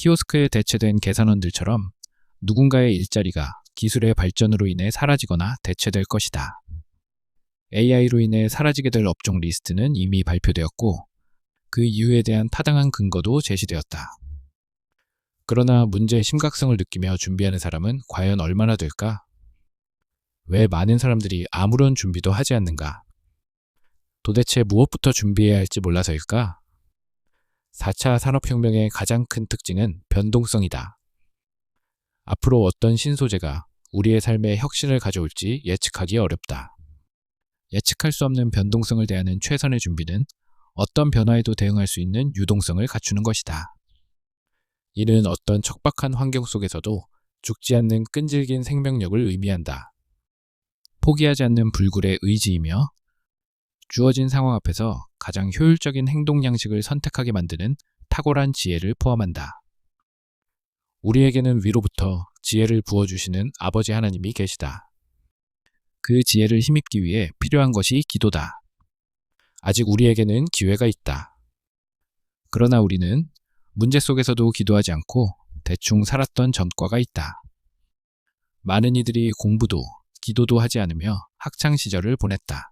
키오스크에 대체된 계산원들처럼 누군가의 일자리가 기술의 발전으로 인해 사라지거나 대체될 것이다. AI로 인해 사라지게 될 업종 리스트는 이미 발표되었고 그 이유에 대한 타당한 근거도 제시되었다. 그러나 문제의 심각성을 느끼며 준비하는 사람은 과연 얼마나 될까? 왜 많은 사람들이 아무런 준비도 하지 않는가? 도대체 무엇부터 준비해야 할지 몰라서일까? 4차 산업혁명의 가장 큰 특징은 변동성이다. 앞으로 어떤 신소재가 우리의 삶에 혁신을 가져올지 예측하기 어렵다. 예측할 수 없는 변동성을 대하는 최선의 준비는 어떤 변화에도 대응할 수 있는 유동성을 갖추는 것이다. 이는 어떤 척박한 환경 속에서도 죽지 않는 끈질긴 생명력을 의미한다. 포기하지 않는 불굴의 의지이며 주어진 상황 앞에서 가장 효율적인 행동 양식을 선택하게 만드는 탁월한 지혜를 포함한다. 우리에게는 위로부터 지혜를 부어주시는 아버지 하나님이 계시다. 그 지혜를 힘입기 위해 필요한 것이 기도다. 아직 우리에게는 기회가 있다. 그러나 우리는 문제 속에서도 기도하지 않고 대충 살았던 전과가 있다. 많은 이들이 공부도 기도도 하지 않으며 학창 시절을 보냈다.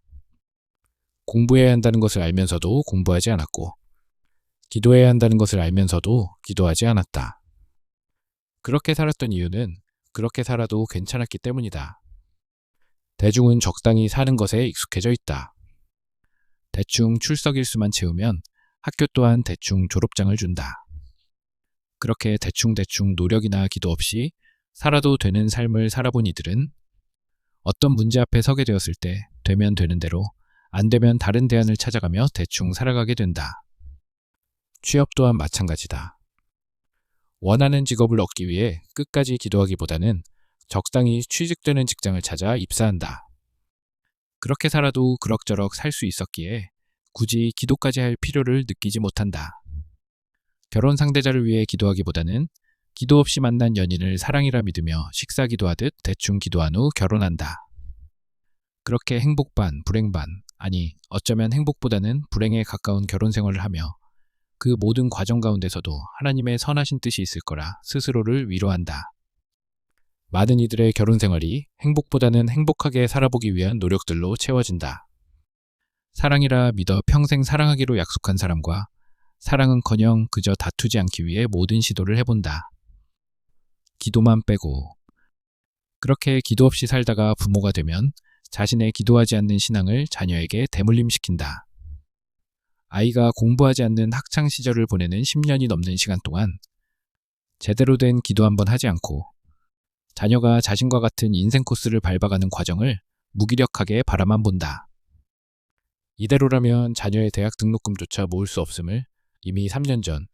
공부해야 한다는 것을 알면서도 공부하지 않았고 기도해야 한다는 것을 알면서도 기도하지 않았다. 그렇게 살았던 이유는 그렇게 살아도 괜찮았기 때문이다. 대중은 적당히 사는 것에 익숙해져 있다. 대충 출석일수만 채우면 학교 또한 대충 졸업장을 준다. 그렇게 대충 노력이나 기도 없이 살아도 되는 삶을 살아본 이들은 어떤 문제 앞에 서게 되었을 때 되면 되는 대로 안 되면 다른 대안을 찾아가며 대충 살아가게 된다. 취업 또한 마찬가지다. 원하는 직업을 얻기 위해 끝까지 기도하기보다는 적당히 취직되는 직장을 찾아 입사한다. 그렇게 살아도 그럭저럭 살 수 있었기에 굳이 기도까지 할 필요를 느끼지 못한다. 결혼 상대자를 위해 기도하기보다는 기도 없이 만난 연인을 사랑이라 믿으며 식사 기도하듯 대충 기도한 후 결혼한다. 그렇게 행복 반, 불행 반, 아니 어쩌면 행복보다는 불행에 가까운 결혼 생활을 하며 그 모든 과정 가운데서도 하나님의 선하신 뜻이 있을 거라 스스로를 위로한다. 많은 이들의 결혼 생활이 행복보다는 행복하게 살아보기 위한 노력들로 채워진다. 사랑이라 믿어 평생 사랑하기로 약속한 사람과 사랑은커녕 그저 다투지 않기 위해 모든 시도를 해본다. 기도만 빼고. 그렇게 기도 없이 살다가 부모가 되면 자신의 기도하지 않는 신앙을 자녀에게 대물림시킨다. 아이가 공부하지 않는 학창 시절을 보내는 10년이 넘는 시간 동안 제대로 된 기도 한번 하지 않고 자녀가 자신과 같은 인생 코스를 밟아가는 과정을 무기력하게 바라만 본다. 이대로라면 자녀의 대학 등록금조차 모을 수 없음을 이미 3년 전,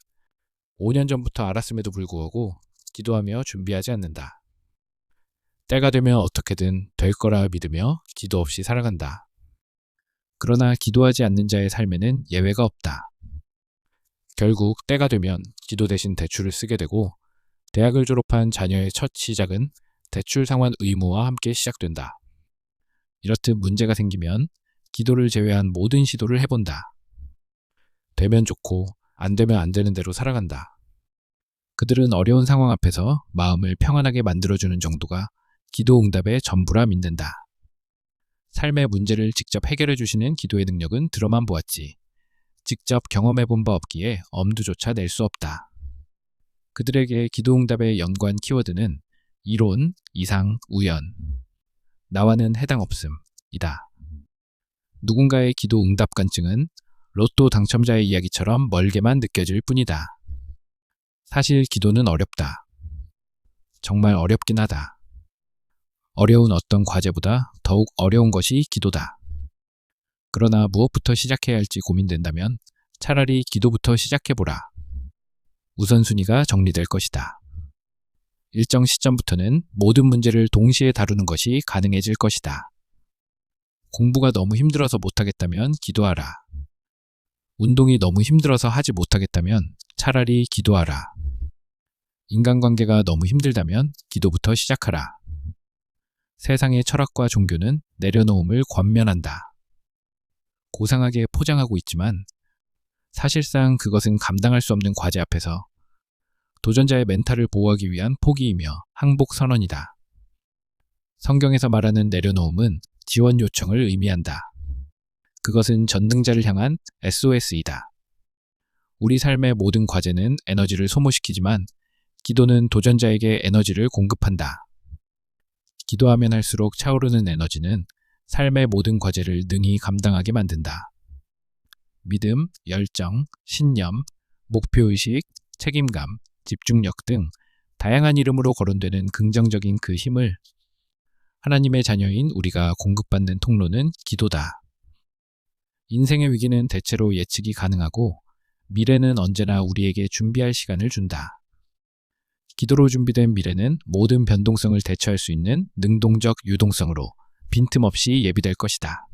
5년 전부터 알았음에도 불구하고 기도하며 준비하지 않는다. 때가 되면 어떻게든 될 거라 믿으며 기도 없이 살아간다. 그러나 기도하지 않는 자의 삶에는 예외가 없다. 결국 때가 되면 기도 대신 대출을 쓰게 되고 대학을 졸업한 자녀의 첫 시작은 대출 상환 의무와 함께 시작된다. 이렇듯 문제가 생기면 기도를 제외한 모든 시도를 해본다. 되면 좋고 안 되면 안 되는 대로 살아간다. 그들은 어려운 상황 앞에서 마음을 평안하게 만들어주는 정도가 기도 응답의 전부라 믿는다. 삶의 문제를 직접 해결해 주시는 기도의 능력은 들어만 보았지 직접 경험해 본 바 없기에 엄두조차 낼 수 없다. 그들에게 기도 응답의 연관 키워드는 이론, 이상, 우연, 나와는 해당 없음이다. 누군가의 기도 응답 간증은 로또 당첨자의 이야기처럼 멀게만 느껴질 뿐이다. 사실 기도는 어렵다. 정말 어렵긴 하다. 어려운 어떤 과제보다 더욱 어려운 것이 기도다. 그러나 무엇부터 시작해야 할지 고민된다면 차라리 기도부터 시작해보라. 우선순위가 정리될 것이다. 일정 시점부터는 모든 문제를 동시에 다루는 것이 가능해질 것이다. 공부가 너무 힘들어서 못하겠다면 기도하라. 운동이 너무 힘들어서 하지 못하겠다면 차라리 기도하라. 인간관계가 너무 힘들다면 기도부터 시작하라. 세상의 철학과 종교는 내려놓음을 권면한다. 고상하게 포장하고 있지만 사실상 그것은 감당할 수 없는 과제 앞에서 도전자의 멘탈을 보호하기 위한 포기이며 항복 선언이다. 성경에서 말하는 내려놓음은 지원 요청을 의미한다. 그것은 전능자를 향한 SOS이다. 우리 삶의 모든 과제는 에너지를 소모시키지만 기도는 도전자에게 에너지를 공급한다. 기도하면 할수록 차오르는 에너지는 삶의 모든 과제를 능히 감당하게 만든다. 믿음, 열정, 신념, 목표의식, 책임감, 집중력 등 다양한 이름으로 거론되는 긍정적인 그 힘을 하나님의 자녀인 우리가 공급받는 통로는 기도다. 인생의 위기는 대체로 예측이 가능하고 미래는 언제나 우리에게 준비할 시간을 준다. 기도로 준비된 미래는 모든 변동성을 대처할 수 있는 능동적 유동성으로 빈틈없이 예비될 것이다.